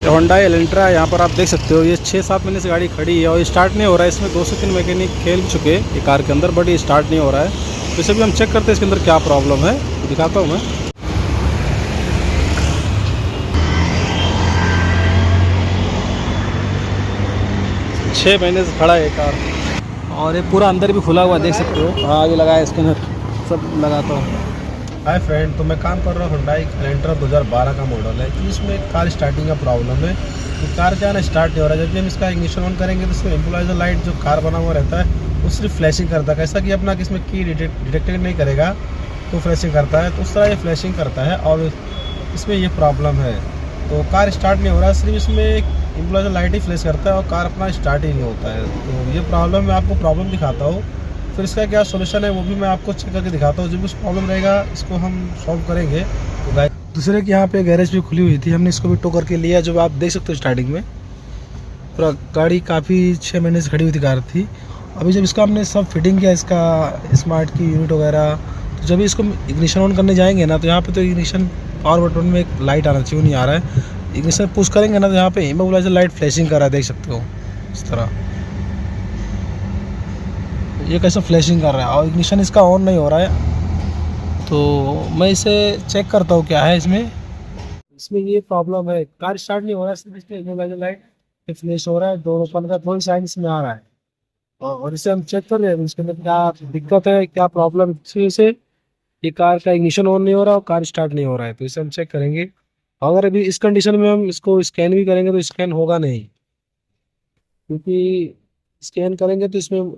Honda Elantra यहाँ पर आप देख सकते हो, ये 6-7 महीने से गाड़ी खड़ी है और स्टार्ट नहीं हो रहा है। इसमें 2 से 3 मैकेनिक खेल चुके हैं ये कार के अंदर, बट ये स्टार्ट नहीं हो रहा है। तो इसे भी हम चेक करते हैं इसके अंदर क्या प्रॉब्लम है, दिखाता हूँ मैं। छः महीने से खड़ा है ये कार और ये पूरा अंदर भी खुला हुआ देख सकते हो। हाँ, ये लगा है स्कैनर सब लगाता हूँ। हाय फ्रेंड, तो मैं काम कर रहा हूँ होंडा एलेंट्रा 2012 का मॉडल है। इसमें कार स्टार्टिंग का प्रॉब्लम है। तो कार क्या है ना, स्टार्ट नहीं हो रहा है। जब भी हम इसका इग्निशन ऑन करेंगे तो इसमें इम्प्लाइजर लाइट जो कार बना हुआ रहता है वो सिर्फ फ्लैशिंग करता है। कैसा कि अपना किसमें की डिटेक्ट नहीं करेगा तो फ्लैशिंग करता है, तो उस तरह ये फ्लैशिंग करता है और इसमें ये प्रॉब्लम है। तो कार स्टार्ट नहीं हो रहा है, सिर्फ इसमें एक इम्प्लाइजर लाइट ही फ्लैश करता है और कार अपना स्टार्ट ही नहीं होता है। तो ये प्रॉब्लम, मैं आपको प्रॉब्लम दिखाता हूँ, फिर इसका क्या सोल्यूशन है वो भी मैं आपको चेक करके दिखाता हूँ। जब कुछ प्रॉब्लम रहेगा इसको हम सॉल्व करेंगे। तो गाइस, दूसरे के यहाँ पे गैरेज भी खुली हुई थी, हमने इसको भी टो करके लिया। जो आप देख सकते हो स्टार्टिंग में पूरा गाड़ी काफ़ी 6 महीने से खड़ी हुई थी कार थी। अभी जब इसका हमने सब फिटिंग किया, इसका स्मार्ट की यूनिट वगैरह, तो जब इसको इग्निशन ऑन करने जाएंगे ना, तो यहाँ पे तो इग्निशन पावर बटन में एक लाइट आना चाहिए, नहीं आ रहा है। इग्निशन पुश करेंगे ना तो यहाँ पे इमोबिलाइजर लाइट फ्लैशिंग कर रहा है, देख सकते हो इस तरह। ये कैसा फ्लैशिंग कर रहा है और इग्निशन इसका ऑन नहीं हो रहा है। तो मैं इसे चेक करता हूँ क्या है इसमें ये प्रॉब्लम है। कार स्टार्ट नहीं हो रहा है, सिर्फ इसमें इमोबिलाइजर लाइट फ्लैश हो रहा है, दोनों ओपन का थोड़ी साइन इसमें आ रहा है। और इसे हम चेक कर रहे हैं इसके अंदर क्या दिक्कत है, क्या प्रॉब्लम से ये कार का इग्निशन ऑन नहीं हो रहा और कार स्टार्ट नहीं हो रहा है। तो इसे हम चेक करेंगे। अगर अभी इस कंडीशन में हम इसको स्कैन भी करेंगे तो स्कैन होगा नहीं, क्योंकि स्कैन करेंगे तो इसमें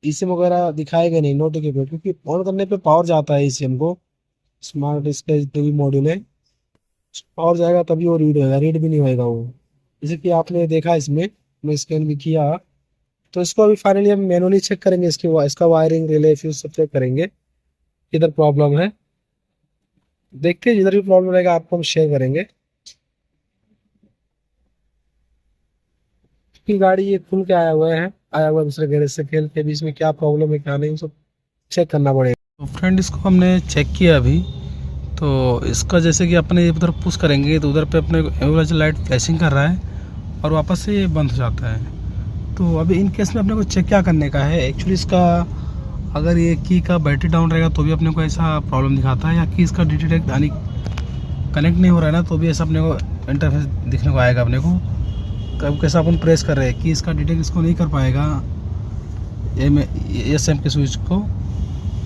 ईसीएम वगैरह दिखाएगा नहीं नोटिफिकेशन, क्योंकि ऑन करने पे पावर जाता है ईसीएम को। स्मार्ट इसका जो भी मॉड्यूल है पावर जाएगा तभी वो रीड होगा, रीड भी नहीं होएगा वो। जैसे कि आपने देखा इसमें मैं स्कैन भी किया। तो इसको अभी फाइनली हम मैनुअली चेक करेंगे, इसका वायरिंग रिले फ्यूज सब चेक करेंगे किधर प्रॉब्लम है। देखते हैं, जिधर भी प्रॉब्लम रहेगा आपको हम शेयर करेंगे। की गाड़ी ये खुल के आया हुआ दूसरे गैरेज से खेल के भी, इसमें क्या प्रॉब्लम है क्या नहीं सब चेक करना पड़ेगा। तो फ्रेंड, इसको हमने चेक किया अभी। तो इसका जैसे कि अपने उधर पुश करेंगे तो उधर पे अपने इमोबिलाइजर लाइट फ्लैशिंग कर रहा है और वापस से ये बंद हो जाता है। तो अभी इन केस में अपने को चेक क्या करने का है एक्चुअली, इसका अगर ये की का बैटरी डाउन रहेगा तो भी अपने को ऐसा प्रॉब्लम दिखाता है, या कि इसका डिटेक्ट यानी कनेक्ट नहीं हो रहा है ना तो भी ऐसा अपने को इंटरफेस दिखने को आएगा अपने को। कब कैसा अपन प्रेस कर रहे हैं कि इसका डिटेक्ट इसको नहीं कर पाएगा ये सेम के स्विच को,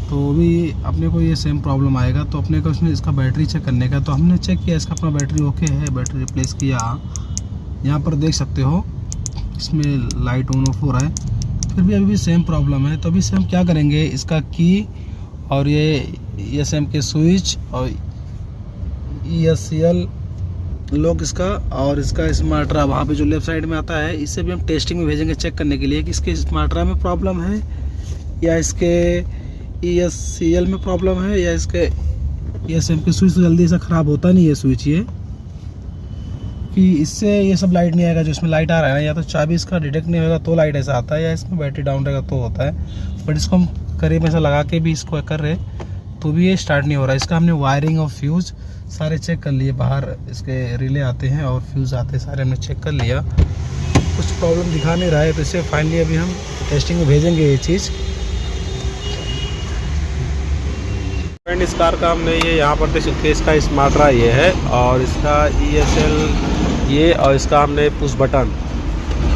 तो भी अपने को ये सेम प्रॉब्लम आएगा। तो अपने को उसमें इसका बैटरी चेक करने का, तो हमने चेक किया इसका अपना बैटरी ओके है, बैटरी रिप्लेस किया। यहाँ पर देख सकते हो इसमें लाइट ऑन ऑफ हो रहा है, फिर भी अभी भी सेम प्रॉब्लम है। तो अभी से हम क्या करेंगे, इसका की और ये सेम के स्विच और ESCL लॉक इसका और इसका स्मार्टरा वहाँ पे जो लेफ्ट साइड में आता है, इसे भी हम टेस्टिंग में भेजेंगे चेक करने के लिए कि इसके स्मार्टरा में प्रॉब्लम है या इसके ESCL में प्रॉब्लम है या इसके ESM के स्विच। तो जल्दी से ख़राब होता नहीं है स्विच ये, कि इससे ये सब लाइट नहीं आएगा जो इसमें लाइट आ रहा है ना, या तो चाबी इसका डिटेक्ट नहीं होगा तो लाइट ऐसा आता है, या इसमें बैटरी डाउन रहेगा तो होता है। बट इसको हम करीब ऐसा लगा के भी इसको कर रहे तो भी ये स्टार्ट नहीं हो रहा है। इसका हमने वायरिंग और फ्यूज़ सारे चेक कर लिए, बाहर इसके रिले आते हैं और फ्यूज़ आते हैं, सारे हमने चेक कर लिया, कुछ प्रॉब्लम दिखा नहीं रहा है। तो इसे फाइनली अभी हम टेस्टिंग में भेजेंगे ये चीज़। फ्रेंड, इस कार का हमने ये यहाँ पर देख सकते हैं, इसका स्मार्टरा ये है और इसका ESL ये, और इसका हमने पुश बटन,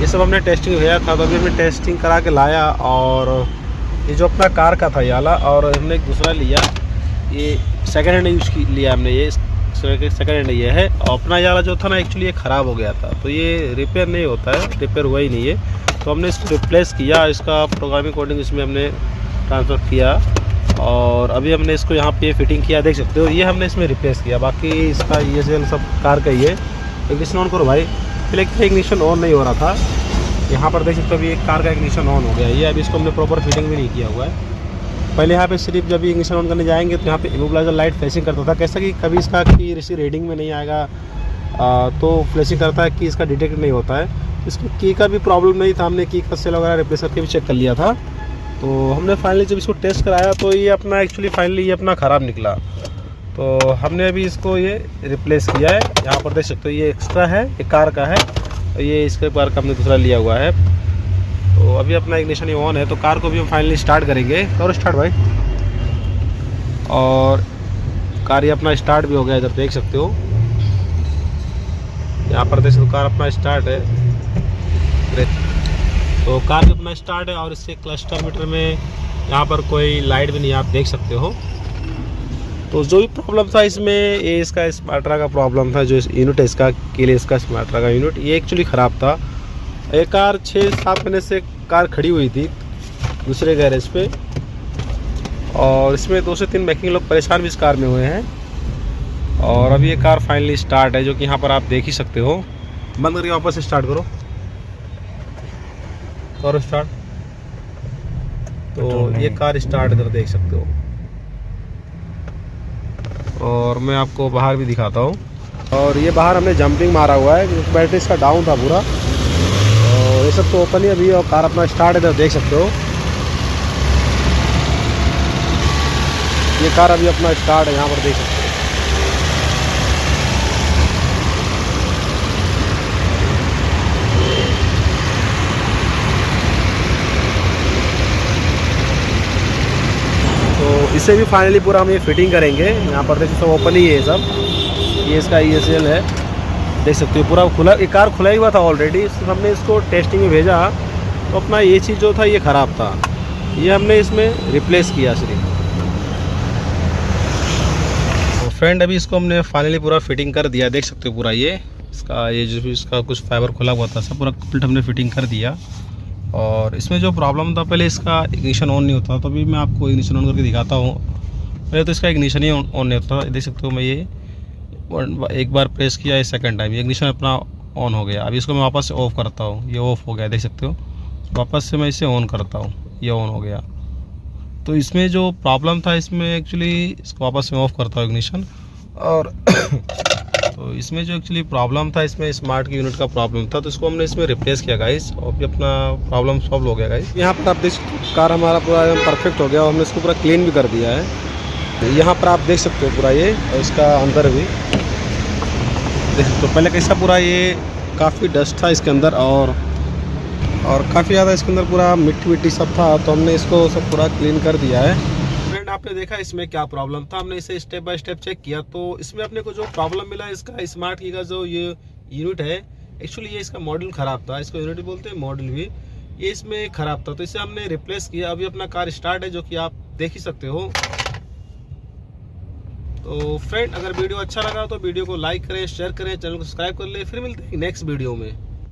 ये सब हमने टेस्टिंग भेजा था। तो अभी हमने टेस्टिंग करा के लाया और ये जो अपना कार का था ये वाला, और हमने एक दूसरा लिया, ये सेकंड हैंड यूज लिया हमने, ये सेकंड हैंड ये है। और अपना ये वाला जो था ना एक्चुअली ये ख़राब हो गया था, तो ये रिपेयर नहीं होता है, रिपेयर हुआ ही नहीं है। तो हमने इसको रिप्लेस किया, इसका प्रोग्रामिंग कोडिंग इसमें हमने ट्रांसफ़र किया और अभी हमने इसको यहाँ पे फिटिंग किया, देख सकते हो ये हमने इसमें रिप्लेस किया। बाकी इसका ESL सब कार का ही है। इग्निशन ऑन करो भाई, फिलहाल इग्निशन ऑन नहीं हो रहा था। यहाँ पर देख सकते हो अभी एक कार का इग्निशन ऑन हो गया ये। अभी इसको हमने प्रॉपर फिटिंग भी नहीं किया हुआ है। पहले यहाँ पे सिर्फ जब इग्निशन ऑन करने जाएंगे तो यहाँ पे इमोबिलाइजर लाइट फ्लैशिंग करता था, कैसा कि कभी इसका की इसी रीडिंग में नहीं आएगा तो फ्लैशिंग करता है कि इसका डिटेक्ट नहीं होता है। इसको की का भी प्रॉब्लम नहीं था, हमने की का सेल वगैरह रिप्लेस करके भी चेक कर लिया था। तो हमने फाइनली जब इसको टेस्ट कराया तो ये अपना एक्चुअली फाइनली ये अपना ख़राब निकला। तो हमने अभी इसको ये रिप्लेस किया है। यहाँ पर देख सकते हो ये एक्स्ट्रा है, ये कार का है, और ये इसके कार का हमने दूसरा लिया हुआ है। तो अभी अपना इग्निशन ऑन है, तो कार को भी हम फाइनली स्टार्ट करेंगे। और स्टार्ट भाई, और कार ये अपना स्टार्ट भी हो गया, इधर देख सकते हो। यहाँ पर देख सकते हो कार अपना स्टार्ट है। तो कार भी अपना स्टार्ट है, और इससे क्लस्टर मीटर में यहाँ पर कोई लाइट भी नहीं, आप देख सकते हो। तो जो भी प्रॉब्लम था इसमें, ये इसका स्मार्टरा का प्रॉब्लम था, जो इस यूनिट है इसका केले इसका स्मार्टरा का यूनिट, ये एक्चुअली ख़राब था। ये कार 6-7 महीने से कार खड़ी हुई थी दूसरे गैरेज पे, और इसमें 2 से 3 मैकेनिक लोग परेशान भी इस कार में हुए हैं। और अभी ये कार फाइनली स्टार्ट है, जो कि यहाँ पर आप देख ही सकते हो। बंद करके वापस से स्टार्ट करो, और स्टार्ट। तो ये कार स्टार्ट इधर देख सकते हो। और मैं आपको बाहर भी दिखाता हूँ। और ये बाहर हमने जंपिंग मारा हुआ है, बैटरी इसका डाउन था पूरा, और ये सब तो ओपन ही अभी, और कार अपना स्टार्ट इधर देख सकते हो। ये कार अभी अपना स्टार्ट है, यहाँ पर देख सकते हो। तो इसे भी फाइनली पूरा हम ये फिटिंग करेंगे। यहाँ पर देखो सब ओपन ही है सब। ये इसका ESL है, देख सकते हो पूरा खुला। ये कार खुला ही हुआ था ऑलरेडी, हमने इसको टेस्टिंग में भेजा, तो अपना ये चीज़ जो था ये ख़राब था, ये हमने इसमें रिप्लेस किया सिर्फ। तो फ्रेंड अभी इसको हमने फाइनली पूरा फिटिंग कर दिया, देख सकते हो पूरा ये इसका, ये जो भी इसका कुछ फाइबर खुला हुआ था सब पूरा कंप्लीट हमने फिटिंग कर दिया। और इसमें जो प्रॉब्लम था, पहले इसका इग्निशन ऑन नहीं होता, तो अभी मैं आपको इग्निशन ऑन करके दिखाता हूँ। पहले तो इसका इग्निशन ही ऑन नहीं होता, देख सकते हो। मैं ये एक बार प्रेस किया है, सेकंड टाइम ये इग्निशन अपना ऑन हो गया। अभी इसको मैं वापस से ऑफ़ करता हूँ, ये ऑफ़ हो गया, देख सकते हो। वापस से मैं इसे ऑन करता हूँ, ये ऑन हो गया। तो इसमें जो प्रॉब्लम था, इसमें एक्चुअली इसको वापस में ऑफ़ करता हूँ इग्निशन। और तो इसमें जो एक्चुअली प्रॉब्लम था, इसमें स्मार्ट की यूनिट का प्रॉब्लम था, तो इसको हमने इसमें रिप्लेस किया गाइस, और भी अपना प्रॉब्लम सॉल्व हो गया गाइस। यहाँ पर आप देख सकते हो कार हमारा पूरा एकदम परफेक्ट हो गया, और हमने इसको पूरा क्लीन भी कर दिया है। यहाँ पर आप देख सकते हो पूरा ये, और इसका अंदर भी देख सकते हो। पहले कैसा पूरा ये काफ़ी डस्ट था इसके अंदर, और काफ़ी ज़्यादा इसके अंदर पूरा मिट्टी विट्टी सब था, तो हमने इसको सब पूरा क्लीन कर दिया है। फ्रेंड आपने देखा इसमें क्या प्रॉब्लम था, हमने इसे स्टेप बाय स्टेप चेक किया। तो इसमें अपने को जो प्रॉब्लम मिला, इसका स्मार्ट की का जो ये यूनिट है, एक्चुअली ये इसका मॉडल ख़राब था, इसको यूनिट बोलते हैं, मॉडल भी ये इसमें ख़राब था, तो इसे हमने रिप्लेस किया। अभी अपना कार स्टार्ट है, जो कि आप देख ही सकते हो। तो फ्रेंड अगर वीडियो अच्छा लगा तो वीडियो को लाइक करें, शेयर करें, चैनल को सब्सक्राइब कर ले। फिर मिलते हैं नेक्स्ट वीडियो में।